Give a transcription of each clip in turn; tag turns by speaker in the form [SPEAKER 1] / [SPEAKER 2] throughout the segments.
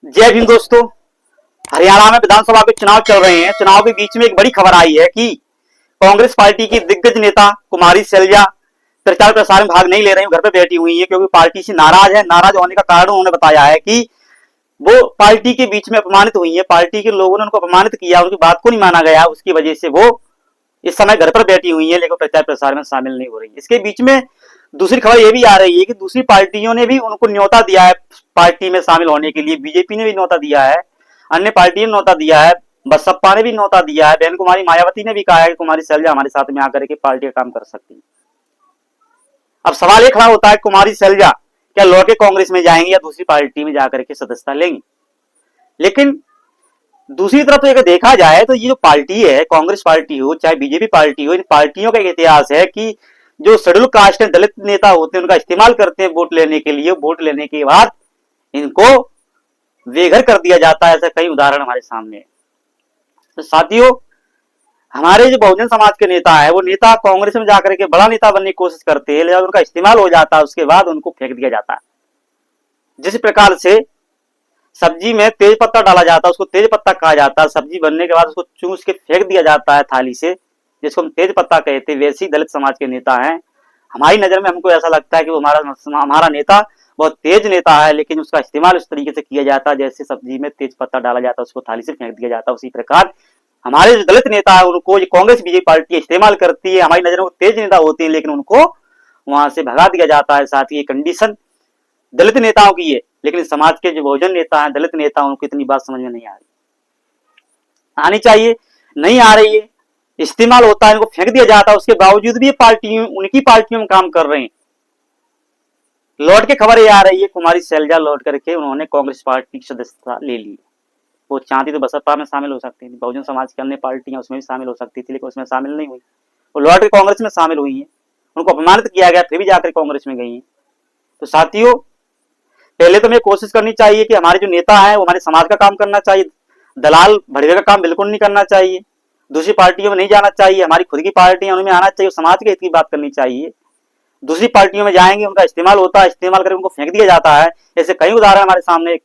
[SPEAKER 1] जय भीम दोस्तों। हरियाणा में विधानसभा के चुनाव चल रहे हैं। चुनाव के बीच में एक बड़ी खबर आई है कि कांग्रेस पार्टी की दिग्गज नेता कुमारी शैलजा प्रचार प्रसार में भाग नहीं ले रही, घर पर बैठी हुई है क्योंकि पार्टी से नाराज है। नाराज होने का कारण उन्होंने बताया है कि वो पार्टी के बीच में अपमानित हुई है, पार्टी के लोगों ने उनको अपमानित किया, उनकी बात को नहीं माना गया, उसकी वजह से वो इस समय घर पर बैठी हुई है, लेकिन प्रचार प्रसार में शामिल नहीं हो रही। इसके बीच में दूसरी खबर ये भी आ रही है कि दूसरी पार्टियों ने भी उनको न्योता दिया है पार्टी में शामिल होने के लिए। बीजेपी ने भी न्योता दिया है, अन्य पार्टियों ने न्योता दिया है, बसपा ने भी न्योता दिया है, बहन कुमारी मायावती ने भी कहा है कि कुमारी शैलजा हमारे साथ में आकर के पार्टी का काम कर सकती है। अब सवाल ये खड़ा होता है कुमारी शैलजा क्या लौट के कांग्रेस में जाएंगे या दूसरी पार्टी में जाकर के सदस्यता लेंगे। लेकिन दूसरी तरफ तो अगर देखा जाए तो ये जो पार्टी है, कांग्रेस पार्टी हो चाहे बीजेपी पार्टी हो, इन पार्टियों का इतिहास है कि जो शेड्यूल कास्ट दलित नेता होते हैं उनका इस्तेमाल करते हैं वोट लेने के लिए। वोट लेने के बाद इनको बेघर कर दिया जाता है। ऐसा कई उदाहरण हमारे सामने है। तो साथियों, हमारे जो बहुजन समाज के नेता है वो नेता कांग्रेस में जाकर के बड़ा नेता बनने की कोशिश करते हैं, लेकिन उनका इस्तेमाल हो जाता है, उसके बाद उनको फेंक दिया जाता है। जिस प्रकार से सब्जी में तेज पत्ता डाला जाता है उसको तेज पत्ता कहा जाता है, सब्जी बनने के बाद उसको चूस के फेंक दिया जाता है थाली से, जिसको हम तेज पत्ता कहते हैं। वैसे ही दलित समाज के नेता हैं। हमारी नजर में हमको ऐसा लगता है कि वो हमारा नेता बहुत तेज नेता है, लेकिन उसका इस्तेमाल उस तरीके से किया जाता है जैसे सब्जी में तेज पत्ता डाला जाता है उसको थाली से फेंक दिया जाता है। उसी प्रकार हमारे जो दलित नेता है उनको कांग्रेस बीजेपी पार्टी इस्तेमाल करती है। हमारी नजर में वो तेज नेता होते हैं, लेकिन उनको वहां से भगा दिया जाता है। साथ ही ये कंडीशन दलित नेताओं की है, लेकिन समाज के जो बहुजन नेता हैं, दलित नेता, उनको इतनी बात समझ में नहीं आ रही, आनी चाहिए, नहीं आ रही है। इस्तेमाल होता है, इनको फेंक दिया जाता है, उसके बावजूद भी पार्टियों उनकी पार्टियों में काम कर रहे हैं। लौट के खबर ये आ रही है कुमारी शैलजा लौट करके उन्होंने कांग्रेस पार्टी की सदस्यता ले ली। वो चाहती तो बसपा में शामिल हो सकती थी, बहुजन समाज की अन्य पार्टियां उसमें भी शामिल हो सकती थी, लेकिन उसमें शामिल नहीं हुई। वो लौट के कांग्रेस में शामिल हुई है, उनको अपमानित किया गया, फिर भी जाकर कांग्रेस में गई है। तो साथियों, पहले तो हमें कोशिश करनी चाहिए कि हमारे जो नेता हैं वो हमारे समाज का काम करना चाहिए, दलाल भड़वे का काम बिल्कुल नहीं करना चाहिए, दूसरी पार्टियों में नहीं जाना चाहिए। हमारी खुद की पार्टियां उनमें आना चाहिए, समाज के हित की बात करनी चाहिए। दूसरी पार्टियों में जाएंगे उनका इस्तेमाल होता है, इस्तेमाल करके उनको फेंक दिया जाता है। ऐसे कई उदाहरण हमारे सामने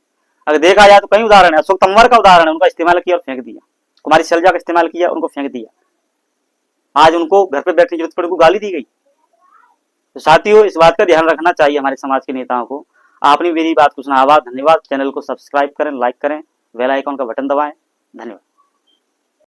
[SPEAKER 1] अगर देखा जाए तो कई उदाहरण है। अशोक तंवर का उदाहरण है, उनका इस्तेमाल किया और फेंक दिया। कुमारी शैलजा का इस्तेमाल किया, उनको फेंक दिया। आज उनको घर पर बैठने की जरूरत पड़ी, उनको गाली दी गई। तो साथियों, इस बात का ध्यान रखना चाहिए हमारे समाज के नेताओं को। आपने मेरी बात को सुना, आभार, धन्यवाद। चैनल को सब्सक्राइब करें, लाइक करें, बेल आइकॉन का बटन दबाएं। धन्यवाद।